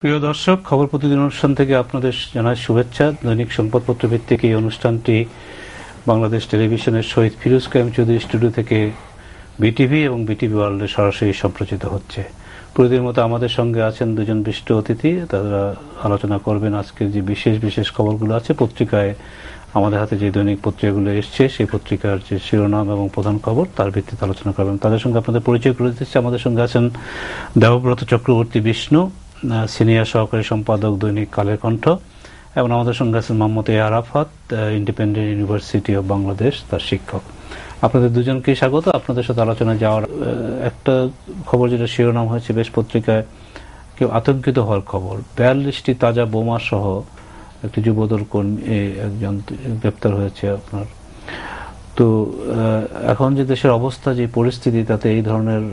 প্রিয় দর্শক, খবর প্রতিদিন অনুষ্ঠান থেকে আপনাদের জানাই শুভেচ্ছা। দৈনিক সংবাদপত্র ভিত্তিক এই অনুষ্ঠানটি বাংলাদেশ টেলিভিশনের শহীদ ফিরোজ কায়েম চৌধুরী স্টুডিও থেকে বিটিভি এবং বিটিভি ওয়ার্ল্ডে সরাসরি সম্প্রচারিত হচ্ছে। প্রতিদিনের মতো আমাদের সঙ্গে আছেন দুজন বিশিষ্ট অতিথি। তারা আলোচনা করবেন আজকের যে বিশেষ খবরগুলো আছে। পত্রিকায় আমাদের হাতে যে দৈনিক পত্রিকাগুলো এসছে সেই পত্রিকার যে শিরোনাম এবং প্রধান খবর তার ভিত্তিতে আলোচনা করবেন। তাদের সঙ্গে আপনাদের পরিচয় করে দিচ্ছি। আমাদের সঙ্গে আছেন দেবব্রত চক্রবর্তী বিষ্ণু, সিনিয়র সহকারী সম্পাদক দৈনিক কালের কণ্ঠ, এবং আমাদের সঙ্গে আছেন Mohammad A Arafat, Independent University of Bangladesh, তার শিক্ষক। আপনাদের দুজনকে স্বাগত। আপনাদের সাথে আলোচনায় যাওয়ার একটা খবর যেটা শিরোনাম হয়েছে বেশ পত্রিকায়, কেউ আতঙ্কিত হওয়ার খবর। 42টি তাজা বোমা সহ একটি যুবদল কর্মী একজন গ্রেপ্তার হয়েছে আপনার। তো এখন যে দেশের অবস্থা, যে পরিস্থিতি, তাতে এই ধরনের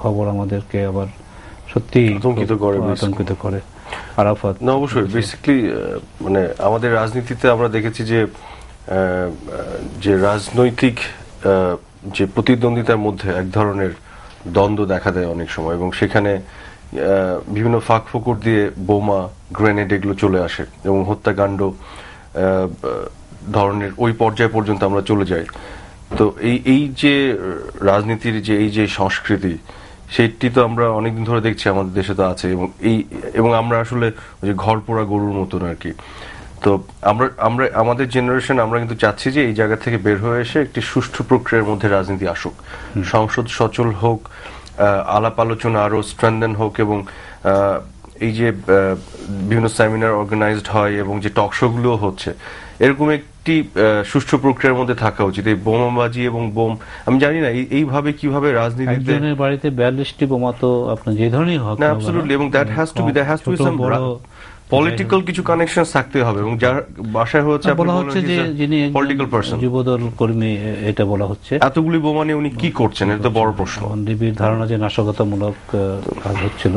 খবর আমাদেরকে আবার সত্যি আতঙ্কিত করে। আরাফাত? না, অবশ্যই। বেসিক্যালি মানে আমাদের রাজনীতিতে আমরা দেখেছি যে রাজনৈতিক যে প্রতিদ্বন্দ্বিতার মধ্যে এক ধরনের দ্বন্দ্ব দেখা দেয় অনেক সময়, এবং সেখানে বিভিন্ন ফাঁক ফোকর দিয়ে বোমা, গ্রেনেড এগুলো চলে আসে এবং হত্যাকাণ্ড ধরনের ওই পর্যায় পর্যন্ত আমরা চলে যাই। তো এই যে রাজনীতির যে সংস্কৃতি, সেটি তো আমরা অনেকদিন ধরে দেখছি আমাদের দেশে তো আছে, এবং আমরা আসলে ওই ঘর পোড়া গরুর মতন আর কি। তো আমরা আমাদের জেনারেশন আমরা কিন্তু চাচ্ছি যে এই জায়গা থেকে বের হয়ে এসে একটি সুষ্ঠু প্রক্রিয়ার মধ্যে রাজনীতি আসুক, সংসদ সচল হোক, আলাপ আলোচনা আরো স্ট্রেনদেন হোক, এবং এই যে বিভিন্ন সেমিনার অর্গানাইজড হয় এবং যে টক শো গুলো হচ্ছে, এরকম একটি সুষ্ঠু প্রক্রিয়ার মধ্যে থাকা উচিত। এই বোমাবাজি এবং বোম, আমি জানি না এইভাবে কিভাবে রাজনীতিতে বাড়িতে 42টি বোমা, তো আপনার যে ধরনের হোক না, অ্যাবসলিউটলি, এবং that has to be some political কিছু কানেকশন থাকতে হবে, এবং যার বাসায় হচ্ছে বলা হচ্ছে যে যিনি পলিটিক্যাল পারসন, যুবদল কর্মী, এটা বলা হচ্ছে। এতগুলি বোমা নিয়ে উনি কি করছেন, এটা তো বড় প্রশ্ন। ডিবির ধারণা যে নাশকতামূলক কাজ হচ্ছিল,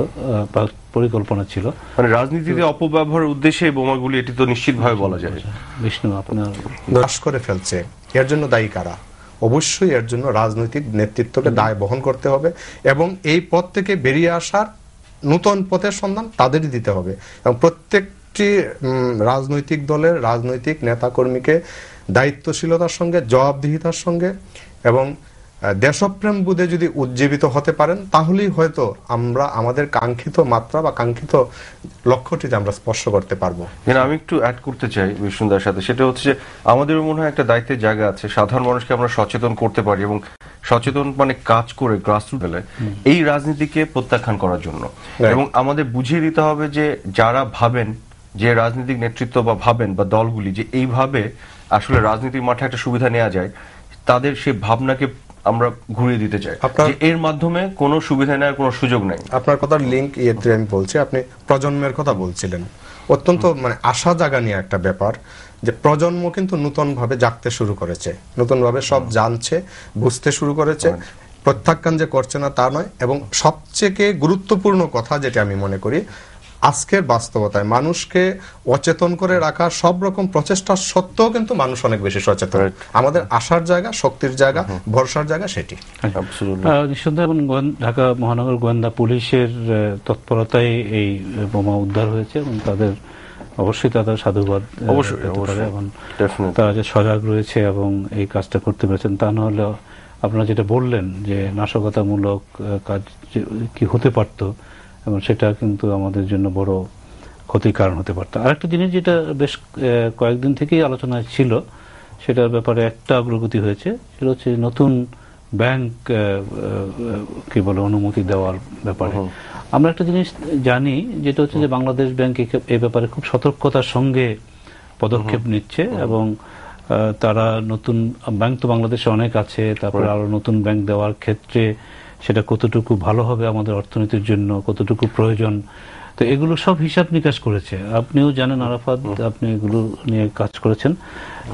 পরিকল্পনা ছিল, মানে রাজনীতিতে অপব্যবহারের উদ্দেশ্যে বোমাগুলি, এটি তো নিশ্চিতভাবে বলা যায়। বিষ্ণু, আপনার নাশ করে ফেলছে, এর জন্য দায়ী কারা? অবশ্যই এর জন্য রাজনৈতিক নেতৃত্বকে দায় বহন করতে হবে, এবং এই পথ থেকে বেরিয়ে আসার নতুন পথের সন্ধান তাদেরই দিতে হবে। এবং প্রত্যেকটি রাজনৈতিক দলের রাজনৈতিক নেতাকর্মীকে দায়িত্বশীলতার সঙ্গে, জবাবদিহিতার সঙ্গে এবং দেশপ্রেম বোধে যদি উজ্জীবিত হতে পারেন, তাহলেই হয়তো আমরা আমাদের কাঙ্ক্ষিত মাত্রা বা কাঙ্ক্ষিত লক্ষ্যটিতে আমরা স্পর্শ করতে পারবো। আমি একটু অ্যাড করতে চাই বিষ্ণুদার সাথে, সেটা হচ্ছে যে আমাদের মনে হয় একটা দায়িত্বের জায়গা আছে, সাধারণ মানুষকে আমরা সচেতন করতে পারি, এবং সচেতন মানে কাজ করে গ্রাসরুট লেভেলে এই রাজনীতিকে প্রত্যাখ্যান করার জন্য। এবং আমাদের বুঝিয়ে দিতে হবে যে যারা ভাবেন, যে রাজনৈতিক নেতৃত্ব বা ভাবেন বা দলগুলি যে এইভাবে আসলে রাজনীতির মাঠে একটা সুবিধা নেওয়া যায়, তাদের সেই ভাবনাকে আমরা ঘুরিয়ে দিতে চাই, যে এর মাধ্যমে কোনো সুবিধা নেওয়ার কোনো সুযোগ নাই। আপনার কথার লিঙ্ক ইয়েতে আমি বলছি, আপনি প্রজন্মের কথা বলছিলেন, অত্যন্ত মানে আশা জাগা নিয়ে একটা ব্যাপার, যে প্রজন্ম কিন্তু নতুন ভাবে জাগতে শুরু করেছে, নতুন ভাবে সব জানছে, বুঝতে শুরু করেছে, প্রত্যাখ্যান যে করছে না তা নয়। এবং সবচেয়ে গুরুত্বপূর্ণ কথা যেটা আমি মনে করি, আজকের বাস্তবতায় মানুষকে অচেতন করে রাখার সব রকম প্রচেষ্টা সত্ত্বেও কিন্তু মানুষ অনেক বেশি সচেতন। আমাদের আশার জায়গা, শক্তির জায়গা, ভরসার জায়গা সেটি নিঃসন্দেহে। এবং ঢাকা মহানগর গোয়েন্দা পুলিশের তৎপরতায় এই বোমা উদ্ধার হয়েছে, এবং তাদের অবশ্যই তাদের সাধুবাদ, এবং তারা যে সজাগ রয়েছে এবং এই কাজটা করতে পেরেছেন। তা নাহলে আপনারা যেটা বললেন যে নাশকতামূলক কাজ কি হতে পারত, এবং সেটা কিন্তু আমাদের জন্য বড় ক্ষতির কারণ হতে পারত। আরেকটা জিনিস যেটা বেশ কয়েকদিন থেকেই আলোচনায় ছিল, সেটার ব্যাপারে একটা অগ্রগতি হয়েছে, সেটা হচ্ছে নতুন ব্যাংক কি বলে অনুমতি দেওয়ার ব্যাপারে। আমরা একটা জিনিস জানি, যেটা হচ্ছে যে বাংলাদেশ ব্যাংক এই ব্যাপারে খুব সতর্কতার সঙ্গে পদক্ষেপ নিচ্ছে, এবং তারা নতুন ব্যাংক তো বাংলাদেশে অনেক আছে, তারপরে আরো নতুন ব্যাংক দেওয়ার ক্ষেত্রে সেটা কতটুকু ভালো হবে আমাদের অর্থনীতির জন্য, কতটুকু প্রয়োজন, তো এগুলো সব হিসাব নিকাশ করেছে। আপনিও জানেন আরাফাত, আপনি এগুলো নিয়ে কাজ করেছেন।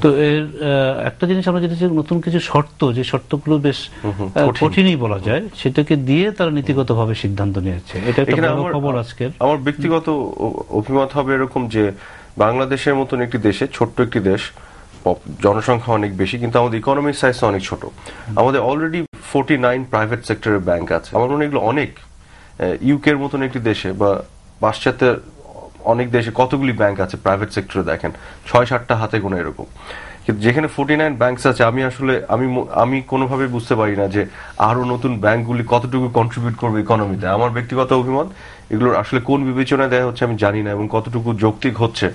তো এর একটা জিনিস আমরা যেটা নতুন কিছু শর্ত, যে শর্তগুলো বেশ কঠিনই বলা যায়, সেটাকে দিয়ে তারা নীতিগতভাবে সিদ্ধান্ত নিয়েছে। এটা একটা বড় খবর আজকের। আমার ব্যক্তিগত অভিমত হবে এরকম, যে বাংলাদেশের মতন একটি দেশে, ছোট্ট একটি দেশ, জনসংখ্যা অনেক বেশি, কিন্তু আমাদের ইকোনমিক সাইজ অনেক ছোট। আমাদের অলরেডি 49 প্রাইভেট সেক্টরের ব্যাংক আছে। আমার মনে হয় এগুলো অনেক। ইউকের মতন একটি দেশে বা পাশ্চাত্যের অনেক দেশে কতগুলি ব্যাংক আছে প্রাইভেট সেক্টরে, দেখেন 6-7টা হাতে গোনা এরকম, কিন্তু যেখানে 49 ব্যাংকস আছে, আমি আসলে আমি কোনোভাবে বুঝতে পারি না যে আরো নতুন ব্যাংকগুলি কতটুকু কন্ট্রিবিউট করবে ইকোনমিতে। আমার ব্যক্তিগত অভিমত, এগুলোর আসলে কোন বিবেচনায় দেওয়া হচ্ছে আমি জানি না এবং কতটুকু যৌক্তিক হচ্ছে।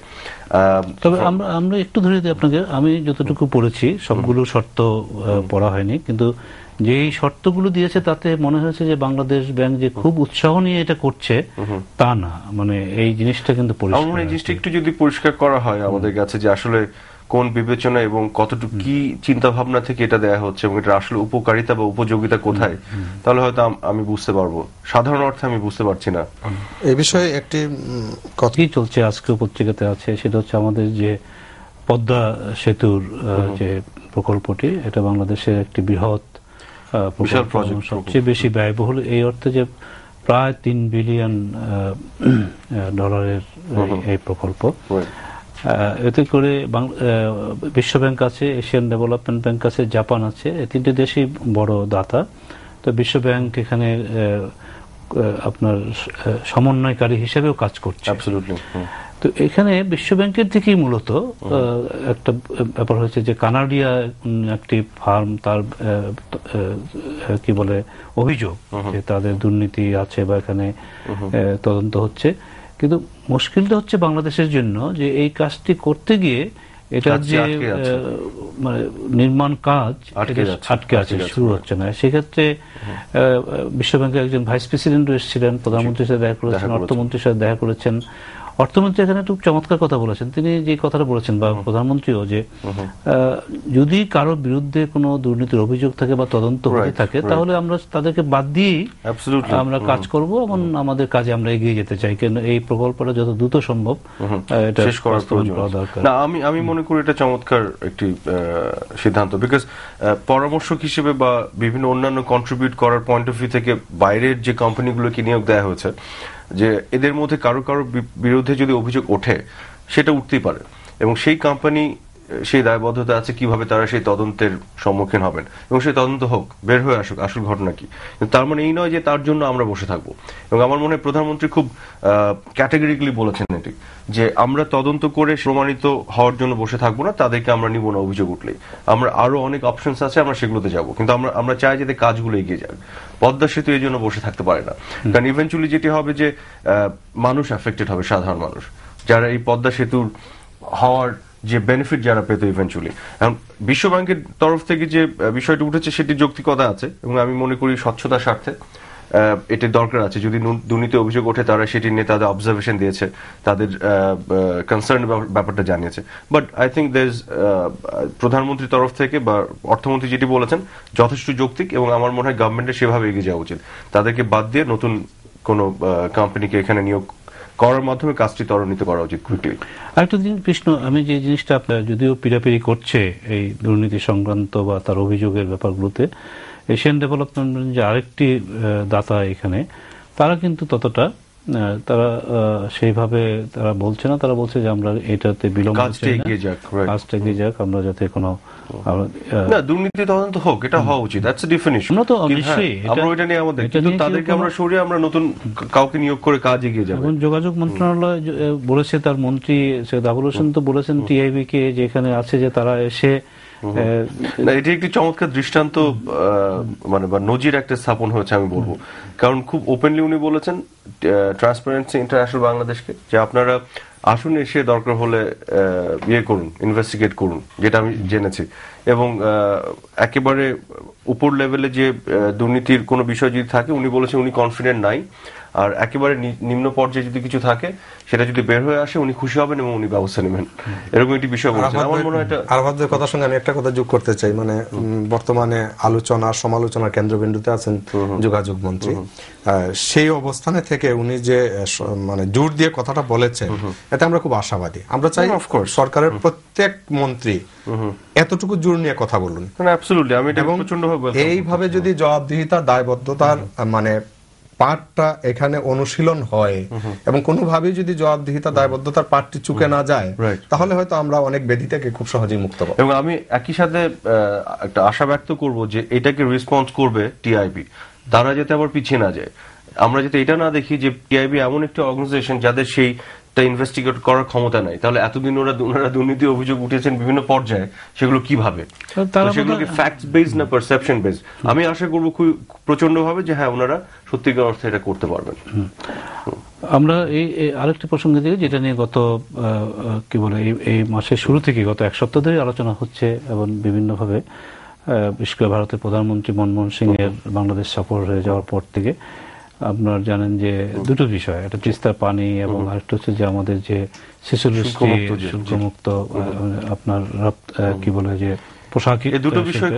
তবে আমরা একটু ধরে দিই আপনাকে, আমি যতটুকু পড়েছি সবগুলো শর্ত পড়া হয়নি, কিন্তু যেই শর্তগুলো দিয়েছে তাতে মনে হয়েছে যে বাংলাদেশ ব্যাংক যে খুব উৎসাহ নিয়ে এটা করছে তা না, মানে এই জিনিসটা কিন্তু পরিষ্কার। এই জিনিসটা একটু যদি পরিষ্কার করা হয় আমাদের কাছে যে আসলে কোন বিবেচনা এবং কতটুকু কি চিন্তা ভাবনা থেকে এটা দেয়া হচ্ছে এবং এটা আসলে উপকারিতা বা উপযোগিতা কোথায়, তাহলে হয়তো আমি বুঝতে পারবো। সাধারণ অর্থে আমি বুঝতে পারছি না। এই বিষয়ে একটি কথা কি চলছে আজকে পত্রিকাতে আছে, সেটা হচ্ছে আমাদের যে পদ্মা সেতুর যে প্রকল্পটি, এটা বাংলাদেশের একটি বৃহৎ প্রকল্প, সবচেয়ে বেশি ব্যয়বহুল, এই অর্থে যে প্রায় $3 বিলিয়ন এই প্রকল্প। এতে করে বিশ্বব্যাংক আছে, এশিয়ান ডেভেলপমেন্ট ব্যাংক আছে, জাপান আছে, এই তিনটে দেশই বড় দাতা। তো বিশ্বব্যাংক এখানে আপনার সমন্বয়কারী হিসেবেও কাজ করছে। তো এখানে বিশ্বব্যাংকের থেকেই মূলত একটা ব্যাপার হয়েছে যে কানাডিয়া একটি ফার্ম, তার কি বলে অভিযোগ যে তাদের দুর্নীতি আছে বা এখানে তদন্ত হচ্ছে। কিন্তু মুশকিলটা হচ্ছে বাংলাদেশের জন্য যে এই কাজটি করতে গিয়ে এটার যে মানে নির্মাণ কাজ আটকে আছে, শুরু হচ্ছে না। সেক্ষেত্রে বিশ্বব্যাংকের একজন ভাইস প্রেসিডেন্ট এসেছিলেন, প্রধানমন্ত্রীর সাথে দেখা করেছেন, অর্থমন্ত্রীর সাথে দেখা করেছেন। অর্থমন্ত্রী এখানে একটু চমৎকার কথা বলেছেন, তিনি যে কথাটা বলেছেন, বা প্রধানমন্ত্রীও, যে যদি কারো বিরুদ্ধে কোনো দুর্নীতির অভিযোগ থাকে বা তদন্ত হয়ে থাকে তাহলে আমরা তাদেরকে বাদ দিয়েই আমরা কাজ করব এবং আমাদের কাজে আমরা এগিয়ে যেতে চাই, কেন এই প্রকল্পটা যত দ্রুত সম্ভব এটা শেষ করা দরকার। না, আমি মনে করি এটা চমৎকার একটি সিদ্ধান্ত, বিকজ পরামর্শক হিসেবে বা বিভিন্ন অন্যান্য কন্ট্রিবিউট করার পয়েন্ট অফ ভিউ থেকে বাইরের যে কোম্পানিগুলোকে নিয়োগ দেওয়া হয়েছে, যে এদের মধ্যে কারো বিরুদ্ধে যদি অভিযোগ ওঠে সেটা উঠতেই পারে এবং সেই কোম্পানি সেই দায়বদ্ধতা আছে কিভাবে তারা সেই তদন্তের সম্মুখীন হবেন এবং সেই তদন্ত হোক, বের হয়ে আসুক আসল ঘটনা কি। কিন্তু তার মানে এই নয় যে তার জন্য আমরা বসে থাকবো। এবং আমার মনে হয় প্রধানমন্ত্রী খুব ক্যাটেগরিক্যালি বলেছেন এটি, যে আমরা তদন্ত করে প্রমাণিত হওয়ার জন্য বসে থাকবো না, তাদেরকে আমরা নিব না অভিযোগ উঠলেই। আমরা আরো অনেক অপশনস আছে, আমরা সেগুলোতে যাবো, কিন্তু আমরা চাই যাতে কাজগুলো এগিয়ে যাক। পদ্মা সেতু এই জন্য বসে থাকতে পারে না, কারণ ইভেন্চুয়ালি যেটি হবে যে মানুষ অ্যাফেক্টেড হবে, সাধারণ মানুষ, যারা এই পদ্মা সেতুর হওয়ার যে বেনিফিট যারা পেত ইভেন্চুয়ালি। বিশ্ব ব্যাংকের তরফ থেকে যে বিষয়টি উঠেছে সেটি যৌক্তিকতা আছে এবং আমি মনে করি স্বচ্ছতার স্বার্থে এটির দরকার আছে। যদি দুর্নীতি অভিযোগ ওঠে তারা সেটি নিয়ে তাদের অবজারভেশন দিয়েছে, তাদের কনসার্ন ব্যাপারটা জানিয়েছে। But I think there is প্রধানমন্ত্রীর তরফ থেকে বা অর্থমন্ত্রী যেটি বলেছেন যথেষ্ট যৌক্তিক এবং আমার মনে হয় গভর্নমেন্টের সেভাবে এগিয়ে যাওয়া উচিত। তাদেরকে বাদ দিয়ে নতুন কোনো কোম্পানিকে এখানে নিয়োগ করার মাধ্যমে কাজটি ত্বরান্বিত করা উচিত কুইকলি। আরেকটা জিনিস কৃষ্ণ, আমি যে জিনিসটা আপনার যদিও পিড়াপিড়ি করছে এই দুর্নীতি সংক্রান্ত বা তার অভিযোগের ব্যাপারগুলোতে, এশিয়ান ডেভেলপমেন্ট যে আরেকটি দাতা এখানে, তারা কিন্তু ততটা তারা সেইভাবে তারা বলছে না। তারা বলছে যে আমরা এটাতে বিলম্ব, কাজটা এগিয়ে যাক, আমরা যাতে কোনো দুর্নীতি তদন্ত হোক, এটা হওয়া উচিত। That's a different issue. আমরা তো অবশ্যই আমরা ওইটা নিয়ে আমাদের, কিন্তু তাদেরকে আমরা সরিয়ে আমরা নতুন কাউকে নিয়োগ করে কাজ এগিয়ে যাব। এখন যোগাযোগ মন্ত্রণালয় বলেছে, তার মন্ত্রী সৈয়দ আবুল হোসেন তো বলেছেন টিআইবি কে যেখানে আছে যে তারা এসে, এটি একটি চমৎকার দৃষ্টান্ত, মানে বা নজির একটা স্থাপন হয়েছে আমি বলবো। কারণ খুব ওপেনলি উনি বলেছেন ট্রান্সপারেন্সি ইন্টারন্যাশনাল বাংলাদেশকে, যে আপনারা আসুন, এসে দরকার হলে করুন, ইনভেস্টিগেট করুন, যেটা আমি জেনেছি। এবং একেবারে উপর লেভেলে যে দুর্নীতির কোনো বিষয় যদি থাকে, উনি বলেছেন উনি কনফিডেন্ট নাই, আর একেবারে নিম্ন পর্যায়ে যদি কিছু থাকে সেটা যদি বের হয়ে আসে উনি খুশি হবেন এবং উনি ব্যবস্থা নেবেন, এরকম একটি বিষয় বলছেন। আমার মনে হয় আরবাদের কথার সঙ্গে আমি একটা কথা যোগ করতে চাই, মানে বর্তমানে আলোচনা সমালোচনার কেন্দ্রবিন্দুতে আছেন যোগাযোগ মন্ত্রী। সেই অবস্থানে থেকে উনি যে মানে জোর দিয়ে কথাটা বলেছেন, এতে আমরা খুব আশাবাদী। আমরা চাই সরকারের প্রত্যেক মন্ত্রী এতটুকু জোর নিয়ে কথা বলুন, এইভাবে যদি জবাবদিহিতার দায়বদ্ধতার মানে পার্টটা এখানে অনুশীলন হয় এবং কোনোভাবেই যদি জবাবদিহিতা দায়বদ্ধতার পার্টটি চুকে না যায়, তাহলে হয়তো আমরা অনেক ব্যাধি থেকে খুব সহজেই মুক্ত হব। এবং আমি একই সাথে একটা আশা ব্যক্ত করব যে এটাকে রেসপন্স করবে টিআইবি, তারা যাতে আবার পিছিয়ে না যায়। আমরা যদি এটা না দেখি যে টিআইবি এমন একটা অর্গানাইজেশন যাদের সেইটা ইনভেস্টিগেট করার ক্ষমতা নাই, তাহলে এতদিন ওনারা দুর্নীতি অভিযোগ উঠেছেন বিভিন্ন পর্যায়ে, সেগুলো কিভাবে, সেগুলো কি ফ্যাক্ট বেস না পারসেপশন বেস? আমি আশা করবো খুব প্রচন্ড ভাবে যে হ্যাঁ ওনারা সত্যিকার অর্থে এটা করতে পারবেন। আমরা এই আরেকটি প্রসঙ্গে দিকে যেটা নিয়ে গত কি বলে এই মাসের শুরু থেকে গত এক সপ্তাহ ধরে আলোচনা হচ্ছে এবং বিভিন্নভাবে, বিশেষ করে ভারতের প্রধানমন্ত্রী মনমোহন সিং এর বাংলাদেশ সফর হয়ে যাওয়ার পর থেকে আপনারা জানেন যে দুটো বিষয়, একটা তিস্তার পানি এবং আরেকটা হচ্ছে যে আমাদের যে শুল্কমুক্ত আপনার কি বলে যে পোশাক, এই দুটো বিষয়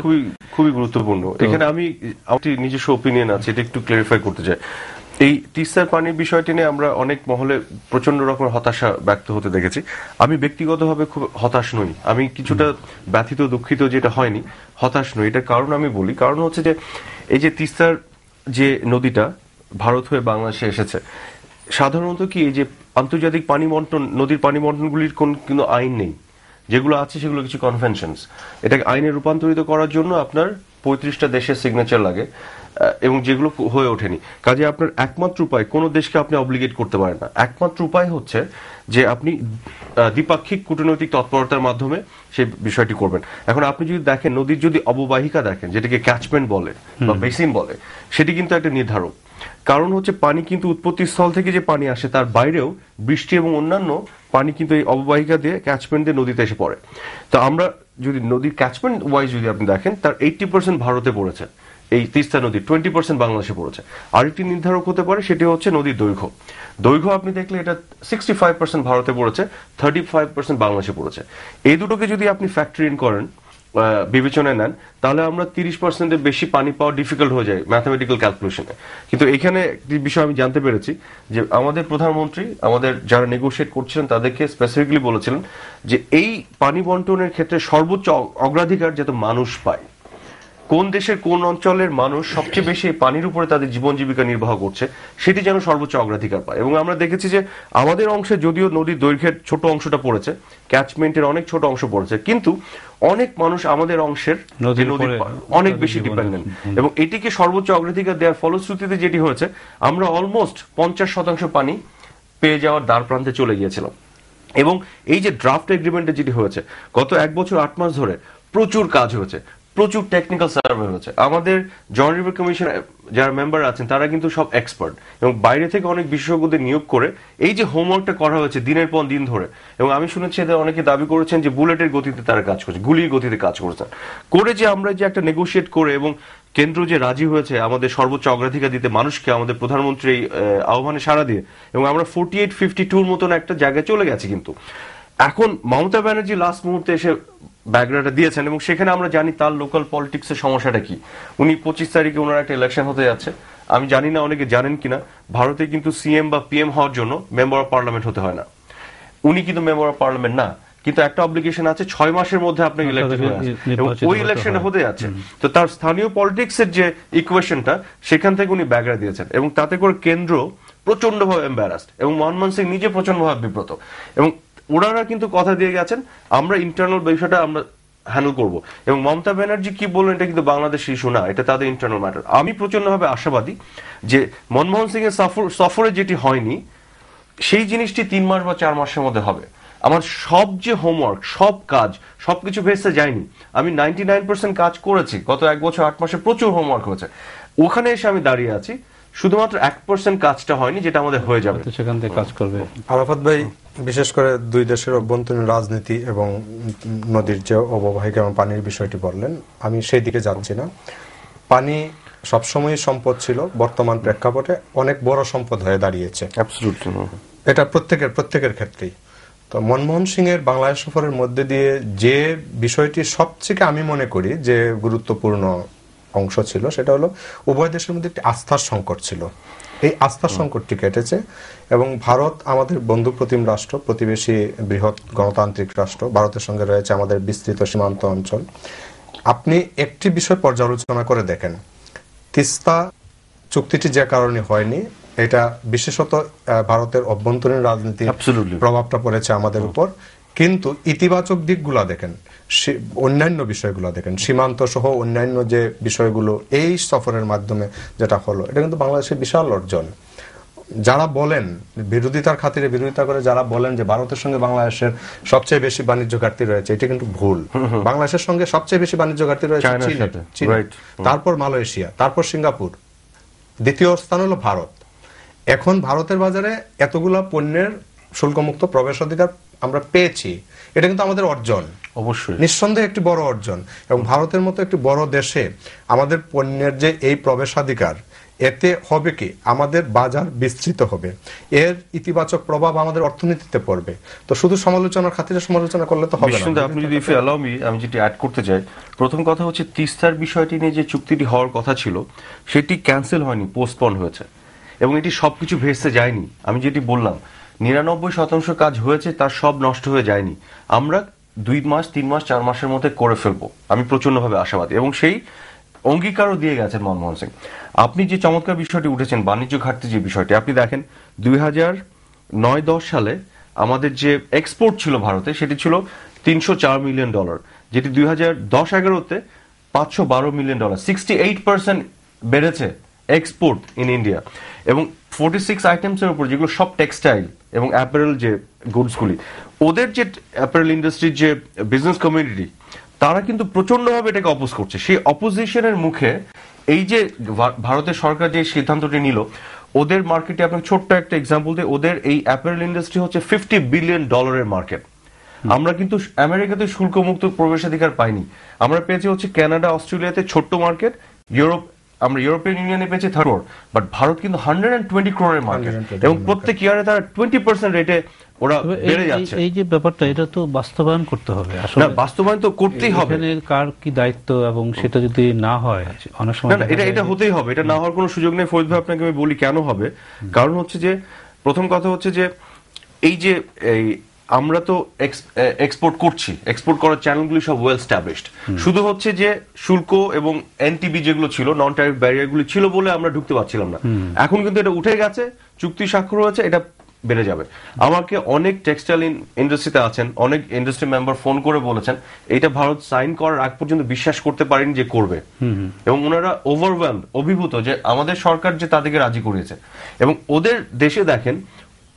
খুবই গুরুত্বপূর্ণ। এখানে আমি আমার নিজস্ব ওপিনিয়ন আছে, এটা একটু ক্লারিফাই করতে চাই। এই তিস্তার পানির বিষয়টি নিয়ে আমরা অনেক মহলে প্রচন্ড রকমের হতাশা ব্যক্ত হতে দেখেছি। আমি ব্যক্তিগতভাবে খুব হতাশ নই, আমি কিছুটা ব্যথিত দুঃখিত যেটা হয়নি, হতাশ নই। এটার কারণ আমি বলি, কারণ হচ্ছে যে এই যে তিস্তার যে নদীটা ভারত হয়ে বাংলাদেশে এসেছে, সাধারণত কি এই যে আন্তর্জাতিক পানি বন্টন, নদীর পানি বন্টনগুলির কোনো আইন নেই, যেগুলো আছে সেগুলো কিছু কনভেনশনস। এটাকে আইনে রূপান্তরিত করার জন্য আপনার 35টা দেশের সিগনেচার লাগে এবং যেগুলো হয়ে ওঠেনি। কাজে আপনার একমাত্র উপায়, কোনো দেশকে আপনি অব্লিগেট করতে পারেন না, একমাত্র উপায় হচ্ছে যে আপনি দ্বিপাক্ষিক কূটনৈতিক তৎপরতার মাধ্যমে সেই বিষয়টি করবেন। এখন আপনি যদি দেখেন নদীর যদি অববাহিকা দেখেন, যেটাকে ক্যাচমেন্ট বলে বা বেসিন বলে, সেটি কিন্তু একটা নির্ধারক। কারণ হচ্ছে পানি কিন্তু উৎপত্তি স্থল থেকে যে পানি আসে তার বাইরেও বৃষ্টি এবং অন্যান্য পানি কিন্তু এই অববাহিকা দিয়ে ক্যাচমেন্ট দিয়ে নদীতে এসে পড়ে। তো আমরা যদি নদীর ক্যাচমেন্ট ওয়াইজ যদি আপনি দেখেন, তার 80% ভারতে পড়েছে, এই তিস্তা নদীর 20% বাংলাদেশে পড়েছে। আরেকটি নির্ধারক হতে পারে, সেটি হচ্ছে নদীর দৈর্ঘ্য। দৈর্ঘ্য আপনি দেখলে এটা 65% ভারতে পড়েছে, 35% বাংলাদেশে পড়েছে। এই দুটোকে যদি আপনি ফ্যাক্টর ইন করেন, বিবেচনায় নেন, তাহলে আমরা 30%-এর বেশি পানি পাওয়া ডিফিকাল্ট হয়ে যায় ম্যাথমেটিক্যাল ক্যালকুলেশনে। কিন্তু এখানে একটি বিষয় আমি জানতে পেরেছি যে আমাদের প্রধানমন্ত্রী আমাদের যারা নেগোশিয়েট করছিলেন তাদেরকে স্পেসিফিকলি বলেছিলেন যে এই পানি বন্টনের ক্ষেত্রে সর্বোচ্চ অগ্রাধিকার যাতে মানুষ পায়। কোন দেশের কোন অঞ্চলের মানুষ সবচেয়ে বেশি পানির উপরে তাদের জীবন জীবিকা নির্বাহ করছে, সেটি যেন সর্বোচ্চ অগ্রাধিকার পায়। এবং আমরা দেখেছি যে আমাদের অংশে যদিও নদীর দৈর্ঘ্যের ছোট অংশটা পড়েছে, ক্যাচমেন্টের অনেক ছোট অংশ পড়েছে, কিন্তু অনেক মানুষ আমাদের অংশের নদীর অনেক বেশি ডিপেন্ডেন্ট। এবং এটিকে সর্বোচ্চ অগ্রাধিকার দেওয়ার ফলশ্রুতিতে যেটি হয়েছে, আমরা অলমোস্ট 50% পানি পেয়ে যাওয়ার দ্বার প্রান্তে চলে গিয়েছিলাম। এবং এই যে ড্রাফট এগ্রিমেন্টে যেটি হয়েছে, গত 1 বছর 8 মাস ধরে প্রচুর কাজ হয়েছে, প্রচুর টেকনিক্যাল সার্ভে হয়েছে। আমাদের জয়েন্ট রিভার কমিশন যারা মেম্বার আছেন তারা কিন্তু সব এক্সপার্ট, এবং বাইরে থেকে অনেক বিশেষজ্ঞদের নিয়োগ করে এই যে হোমওয়ার্কটা করা হয়েছে দিনের পর দিন ধরে। এবং আমি শুনেছি এদের অনেকে দাবি করেছেন যে বুলেটের গতিতে তারা কাজ করছে, গুলির গতিতে কাজ করছেন, করে যে আমরা যে একটা নেগোশিয়েট করে এবং কেন্দ্র যে রাজি হয়েছে আমাদের সর্বোচ্চ অগ্রাধিকার দিতে মানুষকে, আমাদের প্রধানমন্ত্রী এই আহ্বানে সাড়া দিয়ে, এবং আমরা 48-52 মতন একটা জায়গায় চলে গেছি। কিন্তু এখন মমতা ব্যানার্জি লাস্ট মুহূর্তে এসে ব্যাকগ্রাউন্ডটা দিয়েছেন, এবং সেখানে আমরা জানি তার লোকাল পলিটিক্সের সমস্যাটা কি। উনি 25 তারিখে ওনার একটা ইলেকশন হতে যাচ্ছে। আমি জানি না অনেকে জানেন কিনা, ভারতে কিন্তু সিএম বা পিএম হওয়ার জন্য মেম্বার অফ পার্লামেন্ট হতে হয় না। উনি কিন্তু মেম্বার অফ পার্লামেন্ট না, কিন্তু একটা অব্লিগেশন আছে 6 মাসের মধ্যে আপনাকে ইলেকশন হয়ে আছে, এবং ওই ইলেকশনে হতে যাচ্ছে। তো তার স্থানীয় পলিটিক্সের যে ইকুয়েশনটা, সেখান থেকে উনি ব্যাকগ্রাউন্ড দিয়েছেন, এবং তাতে করে কেন্দ্র প্রচন্ডভাবে এম্বারাসড, এবং মনমোহন সিং নিজে প্রচন্ডভাবে বিব্রত। এবং ওনারা কিন্তু কথা দিয়ে গেছেন আমরা ইন্টারনাল বিষয়টা আমরা হ্যান্ডেল করবো। এবং মমতা ব্যানার্জি কি বললেন, এটা কিন্তু বাংলাদেশের ইস্যু না, এটা তাদের ইন্টারনাল ম্যাটার। আমি প্রচন্ডভাবে আশাবাদী যে মনমোহন সিং এর সফরে যেটি হয়নি, সেই জিনিসটি 3 মাস বা 4 মাসের মধ্যে হবে। আমার সব যে হোমওয়ার্ক, সব কাজ, সবকিছু ভেস্তে যায়নি। আমি 99% কাজ করেছি, গত 1 বছর 8 মাসে প্রচুর হোমওয়ার্ক হয়েছে। ওখানে এসে আমি দাঁড়িয়ে আছি, শুধুমাত্র 1% কাজটা হয়নি, যেটা আমাদের হয়ে যাবে, সেখান থেকে কাজ করবে। আরাফাত ভাই, বিশেষ করে দুই দেশের অভ্যন্তরীণ রাজনীতি এবং নদীর যে অববাহিকা এবং পানির বিষয়টি বললেন, আমি সেই দিকে যাচ্ছি না। পানি সবসময় সম্পদ ছিল, বর্তমান প্রেক্ষাপটে অনেক বড় সম্পদ হয়ে দাঁড়িয়েছে। এটা প্রত্যেকের ক্ষেত্রেই। তো মনমোহন সিং এর বাংলাদেশ সফরের মধ্যে দিয়ে যে বিষয়টি সবচেয়ে আমি মনে করি যে গুরুত্বপূর্ণ অংশ ছিল, সেটা হলো উভয় দেশের মধ্যে একটি আস্থার সংকট ছিল। এই আস্থার সংকটটি কেটেছে, এবং ভারত আমাদের বন্ধু প্রতিম রাষ্ট্র, প্রতিবেশী বৃহৎ গণতান্ত্রিক রাষ্ট্র। ভারতের সঙ্গে রয়েছে আমাদের বিস্তৃত সীমান্ত অঞ্চল। আপনি একটি বিষয় পর্যালোচনা করে দেখেন, তিস্তা চুক্তিটি যে কারণে হয়নি, এটা বিশেষত ভারতের অভ্যন্তরীণ রাজনীতির প্রভাবটা পড়েছে আমাদের উপর। কিন্তু ইতিবাচক দিকগুলো দেখেন, অন্যান্য বিষয়গুলো দেখেন, সীমান্ত সহ অন্যান্য যে বিষয়গুলো এই সফরের মাধ্যমে যেটা হলো, এটা কিন্তু বাংলাদেশের বিশাল অর্জন। যারা বলেন বিরোধিতার খাতিরে বিরোধিতা করে, যারা বলেন যে ভারতের সঙ্গে বাংলাদেশের সবচেয়ে বেশি বাণিজ্য ঘাটতি রয়েছে, এটা কিন্তু ভুল। বাংলাদেশের সঙ্গে সবচেয়ে বেশি বাণিজ্য ঘাটতি রয়েছে চীন, তারপর মালয়েশিয়া, তারপর সিঙ্গাপুর, দ্বিতীয় স্থান হলো ভারত। এখন ভারতের বাজারে এতগুলা পণ্যের শুল্কমুক্ত প্রবেশাধিকার আমরা পেয়েছি, এটা কিন্তু আমাদের অর্জন, অবশ্যই নিঃসন্দেহে একটি বড় অর্জন। এবং ভারতের মতো একটি বড় দেশে আমাদের পণ্যের যে এই প্রবেশাধিকার, এতে হবে কি আমাদের বাজার বিস্তৃত হবে, এর ইতিবাচক প্রভাব আমাদের অর্থনীতিতে পড়বে। তো শুধু সমালোচনার খাতিরে সমালোচনা করলে তো হবে না। আপনি যদি আমি যেটি অ্যাড করতে চাই, প্রথম কথা হচ্ছে তিস্তার বিষয়টি নিয়ে যে চুক্তিটি হওয়ার কথা ছিল সেটি ক্যান্সেল হয়নি, পোস্টপন হয়েছে, এবং এটি সবকিছু ভেস্তে যায়নি। আমি যেটি বললাম 99% কাজ হয়েছে, তার সব নষ্ট হয়ে যায়নি। আমরা 2 মাস 3 মাস 4 মাসের মধ্যে করে ফেলবো, আমি প্রচন্ডভাবে আশাবাদী, এবং সেই অঙ্গীকারও দিয়ে গেছেন মনমোহন সিং। আপনি যে চমৎকার বিষয়টি উঠেছেন, বাণিজ্য ঘাটতি যে বিষয়টি, আপনি দেখেন 2009-10 সালে আমাদের যে এক্সপোর্ট ছিল ভারতে সেটি ছিল $304 মিলিয়ন, যেটি 2010-11-তে $512 মিলিয়ন, 68% বেড়েছে এক্সপোর্ট ইন ইন্ডিয়া। এবং 46 আইটেমসের উপর, যেগুলো সব টেক্সটাইল এবং অ্যাপারেল যে গুডসগুলি, ওদের যে অ্যাপারেল ইন্ডাস্ট্রির যে বিজনেস কমিউনিটি, তারা কিন্তু প্রচন্ডভাবে এটাকে অপোজ করছে। সেই অপোজিশনের মুখে এই যে ভারতের সরকার যে সিদ্ধান্তটি নিল, ওদের মার্কেটে আপনাকে ছোট্ট একটা এক্সাম্পল দিয়ে, ওদের এই অ্যাপারেল ইন্ডাস্ট্রি হচ্ছে $50 বিলিয়ন মার্কেট। আমরা কিন্তু আমেরিকাতে শুল্কমুক্ত প্রবেশাধিকার পাইনি, আমরা পেয়েছি হচ্ছে কানাডা, অস্ট্রেলিয়াতে ছোট্ট মার্কেট, আমরা ইউরোপিয়ান ইউনিয়নে পেয়েছি 3rd, বাট ভারত কিন্তু 120 crore মার্কেট, এবং প্রত্যেক ইয়ারে তারা 20% রেটে ওরা বেড়ে যাচ্ছে। এই যে ব্যাপারটা, এটা তো বাস্তবায়ন করতে হবে আসলে। না, বাস্তবায়ন তো করতেই হবে, কার কি দায়িত্ব, এবং সেটা যদি না হয় অনেক সময় এটা হতেই হবে, এটা না হওয়ার কোনো সুযোগ নেই। ফরিদ ভাই, আপনাকে আমি বলি কেন হবে। কারণ হচ্ছে যে প্রথম কথা হচ্ছে যে এই যে আমরা তো এক্সপোর্ট করছি, এক্সপোর্ট করার চ্যানেলগুলি সব ওয়েল স্টাবলিশড। শুধু হচ্ছে যে শুল্ক এবং এনটিবি যেগুলো ছিল, নন ট্যারিফ ব্যারিয়ারগুলি ছিল বলে আমরা ঢুকতে পারছিলাম না। এখন কিন্তু এটা উঠে গেছে, চুক্তি স্বাক্ষর হয়েছে, এটা বেড়ে যাবে। আমাকে অনেক টেক্সটাইল ইন্ডাস্ট্রিতে আছেন, অনেক ইন্ডাস্ট্রি মেম্বার ফোন করে বলেছেন এটা ভারত সাইন করার আগ পর্যন্ত বিশ্বাস করতে পারেনি যে করবে, এবং ওনারা ওভারওয়েলড, অভিভূত যে আমাদের সরকার যে তাদেরকে রাজি করিয়েছে। এবং ওদের দেশে দেখেন,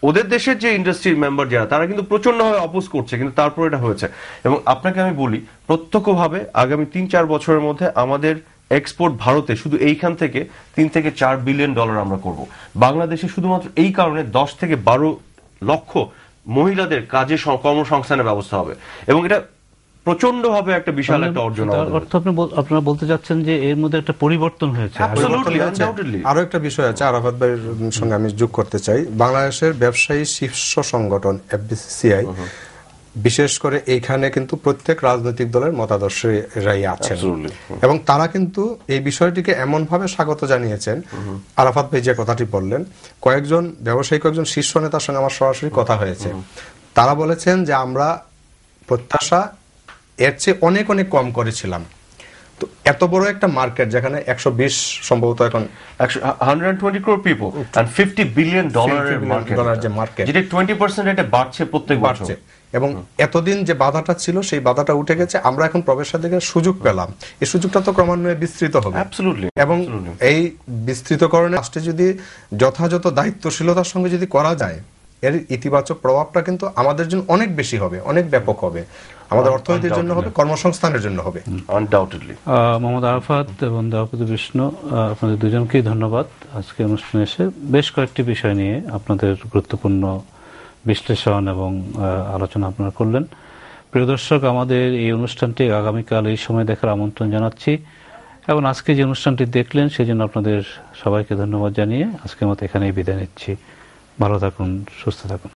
ওদের দেশের যে ইন্ডাস্ট্রির মেম্বার যারা, তারা কিন্তু প্রচন্ডভাবে অপোজ করছে, কিন্তু তারপর এটা হয়েছে। এবং আপনাকে আমি বলি, প্রত্যক্ষভাবে আগামী 3-4 বছরের মধ্যে আমাদের এক্সপোর্ট ভারতে শুধু এইখান থেকে $3 থেকে $4 বিলিয়ন আমরা করব। বাংলাদেশে শুধুমাত্র এই কারণে 10 থেকে 12 লক্ষ মহিলাদের কাজে কর্মসংস্থানের ব্যবস্থা হবে, এবং এটা প্রচন্ডভাবে একটা বিশাল একটা অর্জন। আপনারা বলতে চাচ্ছেন যে এর মধ্যে একটা পরিবর্তন হয়েছে। আরো একটা বিষয় আছে, আরাফাত ভাইয়ের সঙ্গে আমি যোগ করতে চাই। বাংলাদেশের ব্যবসায়ী শীর্ষ সংগঠন FBCCI, বিশেষ করে এইখানে কিন্তু প্রত্যেক রাজনৈতিক দলের মতাদর্শীরাই আছেন, এবং তারা কিন্তু এই বিষয়টিকে এমন ভাবে স্বাগত জানিয়েছেন। আরাফাত ভাই যে কথাটি বললেন, কয়েকজন ব্যবসায়ী, কয়েকজন শীর্ষ নেতার সঙ্গে আমার সরাসরি কথা হয়েছে, তারা বলেছেন যে আমরা প্রত্যাশা এর চেয়ে অনেক অনেক কম করেছিলাম। তো এত বড় একটা মার্কেট, যেখানে 120 সম্ভবত এখন 120 crore people and $50 বিলিয়ন যে মার্কেট, যেটা 20% রেটে বাড়ছে প্রত্যেক বছর, এবং এতদিন যে বাধাটা ছিল সেই বাধাটা উঠে গেছে, আমরা এখন প্রবেশাধিকার সুযোগ পেলাম। এই সুযোগটা তো ক্রমান্বয়ে বিস্তৃত হবে, এবং এই বিস্তৃতকরণে রাষ্ট্রে যদি যথাযথ দায়িত্বশীলতার সঙ্গে যদি করা যায়, এর ইতিবাচক প্রভাবটা কিন্তু আমাদের জন্য অনেক বেশি হবে, অনেক ব্যাপক হবে, আমাদের অর্থনীতির জন্য হবে, কর্মসংস্থানের জন্য হবে। আনডাউটেডলি। মোহাম্মদ আরাফাত এবং দেবাপতি বিষ্ণু, আপনাদের দুজনকেই ধন্যবাদ আজকে অনুষ্ঠানে এসে বেশ কয়েকটি বিষয় নিয়ে আপনাদের গুরুত্বপূর্ণ বিশ্লেষণ এবং আলোচনা আপনারা করলেন। প্রিয় দর্শক, আমাদের এই অনুষ্ঠানটি আগামীকাল এই সময় দেখার আমন্ত্রণ জানাচ্ছি, এবং আজকে যে অনুষ্ঠানটি দেখলেন সেই জন্য আপনাদের সবাইকে ধন্যবাদ জানিয়ে আজকের মতো এখানেই বিদায় নিচ্ছি। ভালো থাকুন, সুস্থ থাকুন।